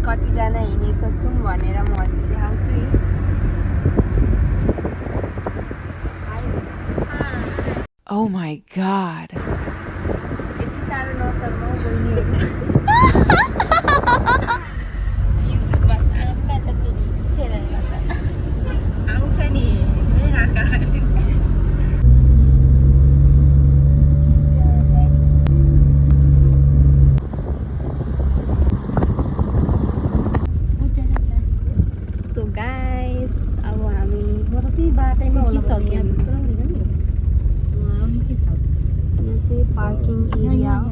कतिजना हिँडेको छौँ भनेर म हजुर देखाउँछु है। Oh my god. यति साह्रो नसर्माउ बहिनीहरू। आउँछ नि सो गाइस अब हामी पुगिसक्यौँ। यहाँ चाहिँ पार्किङ एरिया हो।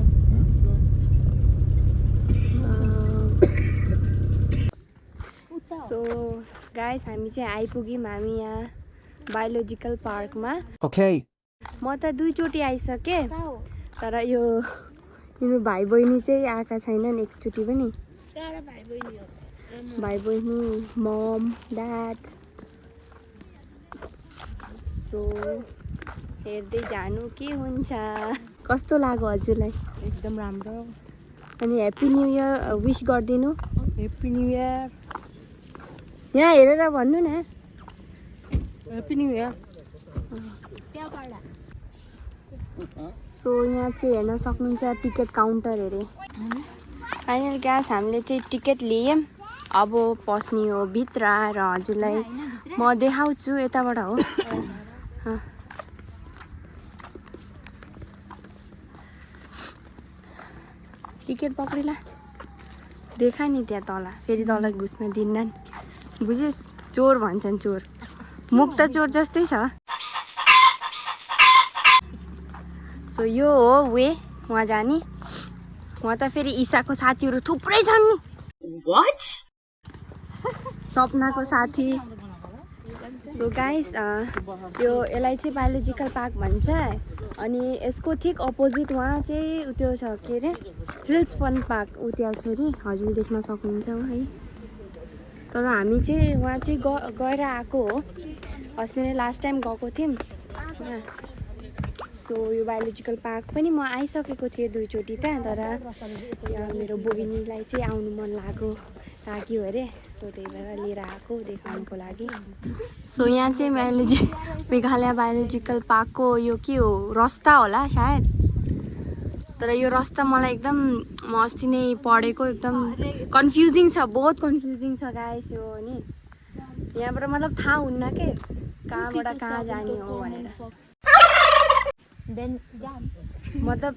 सो गाइस हामी चाहिँ आइपुग्यौँ हामी यहाँ बायोलोजिकल पार्कमा। Okay. म त 2 चोटि आइसकेँ तर यो मेरो भाइ बहिनी चाहिँ आएका छैनन् एकचोटि पनि। भाइ बहिनी मम ड्याड। सो हेर्दै जानु के हुन्छ। कस्तो लाग्यो हजुरलाई? एकदम राम्रो। अनि ह्याप्पी न्यू इयर विश गरिदिनु। Happy new year. यहाँ हेरेर भन्नु न। Happy new year. सो यहाँ चाहिँ हेर्न सक्नुहुन्छ टिकट काउन्टर अरे। फाइनल ग्यास हामीले चाहिँ टिकट लियौँ। अब पस्ने हो भित्र आएर हजुरलाई म देखाउँछु यताबाट हो। टिकट पक्रिला देखा नि त्यहाँ तल फेरि तल घुस्न दिन्नन् बुझेस्। चोर भन्छन् चोर। मुख त चोर जस्तै छ। सो यो हो वे वहाँ जाने। वहाँ त फेरि ईसाको साथीहरू थुप्रै छन् नि। What? सपनाको साथी। सो गाइस यो यसलाई चाहिँ बायोलोजिकल पार्क भन्छ। अनि यसको ठिक अपोजिट वहाँ चाहिँ त्यो छ के अरे थ्रिल्स फन पार्क उ त्यहाँ छ अरे। हजुर देख्न सक्नुहुन्छ है। तर हामी चाहिँ वहाँ चाहिँ गएर आएको हो। अस्ति नै लास्ट टाइम गएको थियौँ। सो यो बायोलोजिकल पार्क पनि म आइसकेको थिएँ 2 चोटि त तर यहाँ मेरो बहिनीलाई चाहिँ आउनु मन लाग्यो अरे। सो त्यही भएर लिएर आएको देखाउनुको लागि। सो यहाँ चाहिँ मेघालय बायोलोजिकल पार्कको यो के हो रस्ता होला सायद। तर यो रस्ता मलाई एकदम म अस्ति नै पढेको एकदम कन्फ्युजिङ छ। बहुत कन्फ्युजिङ छ गाइस यो नि। यहाँबाट मतलब थाहा हुन्न के कहाँबाट कहाँ जाने हो भनेर। मतलब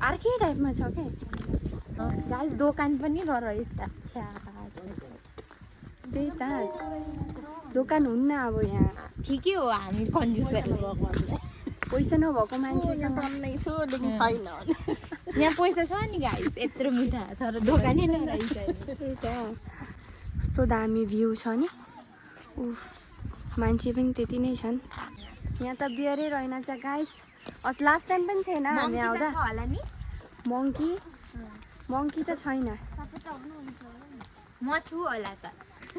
अर्कै टाइपमा छ के गाइस दोकान पनि रहेछ। त्यही त दोकान हुन्न अब यहाँ। ठिकै हो हामी कन्जुसहरू पैसा नभएको मान्छेसँग छैन। यहाँ पैसा छ नि गाइस यत्रो मिठा तर दोकानै नरहेछ। त्यही त कस्तो दामी भ्यू छ नि। उफ मान्छे पनि त्यति नै छन्। यहाँ त बियरै रहेनछ गाइस। लास्ट टाइम पनि थिएन हामी आउँदा। मङ्की त छैन। म छु होला त। त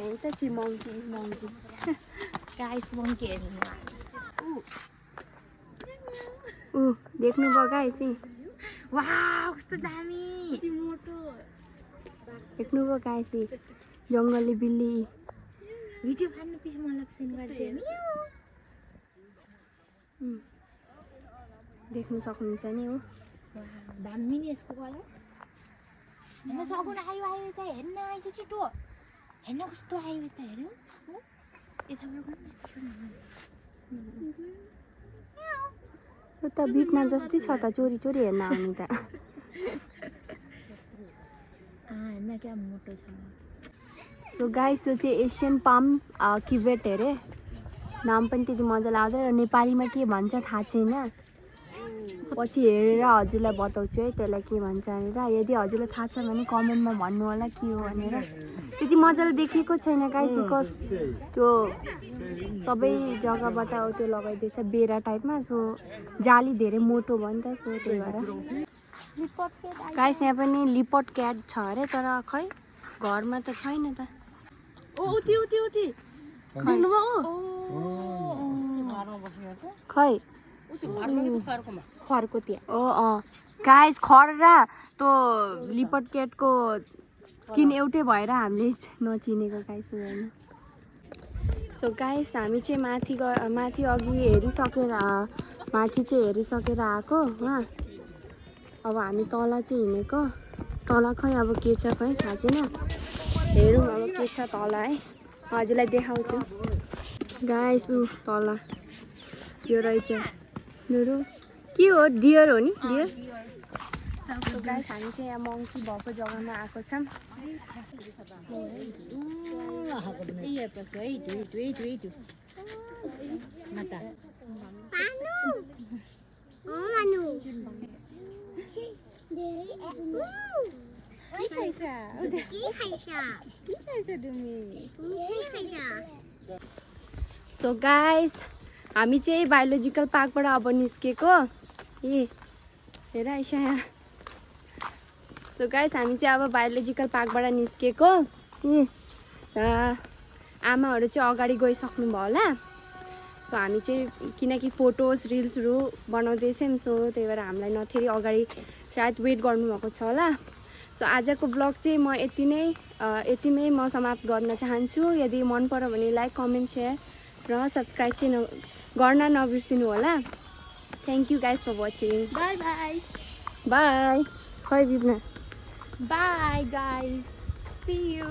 यतै छि मङ्की गाइस मङ्की हेर्नु। देख्नुभयो गाइस वाउ कस्तो दामी। देख्नुभयो गाइस जङ्गली बिल्ली। भिडियो फाल्नु पछि मलाई सेन्ड गरिदिए नि। देख्न सक्नुहुन्छ नि हो। दामी नि यसको कलर। हेर्न सकुन आयो त हेर्न आइज छिटो। हेर्न कस्तो आयो त हेर्नु। यो त बिटमा जस्तै छ त चोरी हेर्न आउने त। हेर्न क्या मोटो छ। सो गाइस यो चाहिँ एसियन पाम किवेट अरे। नाम पनि त्यति मजाले आउँछ र नेपालीमा के भन्छ थाहा छैन। पछि हेरेर हजुरलाई बताउँछु है त्यसलाई के भन्छ भनेर। यदि हजुरलाई थाहा छ भने कमेन्टमा भन्नु होला के हो भनेर। त्यति मजाले देखेको छैन गाइस बिकज त्यो सबै जग्गाबाट त्यो लगाइदिएछ बेरा टाइपमा। सो जाली धेरै मोटो भयो नि त सो त्यही भएर। गाइस यहाँ पनि लिपट क्याट छ अरे तर खै घरमा त छैन त। खै खरको त्यहाँ। गाइस खर र त्यो लिपट क्याटको स्किन एउटै भएर हामीले नचिनेको गाइस होइन। सो गाइस हामी चाहिँ माथि अघि हेरिसकेर माथि चाहिँ हेरिसकेर आएको वहाँ। अब हामी तल चाहिँ हिँडेको। तल खै अब के छ खै थाहा छैन, हेरौँ अब के छ तल है, हजुरलाई देखाउँछु। गाइस ऊ तल यो रहेछ लुरु, के हो डियर हो नि, डियर। सो गाइस हामी चाहिँ यहाँ मङ्की भएको जग्गामा आएको छौँ। सो गाइस हामी चाहिँ बायोलोजिकल पार्कबाट अब निस्केको। ए हेर आइसा यहाँ। सो गाइस हामी चाहिँ अब बायोलोजिकल पार्कबाट निस्केको। ए आमाहरू चाहिँ अगाडि गइसक्नु भयो होला। सो हामी चाहिँ किनकि फोटोज रिल्सहरू बनाउँदैछौँ, सो त्यही भएर हामीलाई नथेरी अगाडि सायद वेट गर्नुभएको छ होला। सो आजको ब्लग चाहिँ म यतिमै म समाप्त गर्न चाहन्छु। यदि मन पर्यो भने लाइक कमेन्ट सेयर र सब्सक्राइब चाहिँ गर्न नबिर्सिनु होला। Thank you guys for watching. Bye bye bye. खै बिब्ना। Bye guys, see you.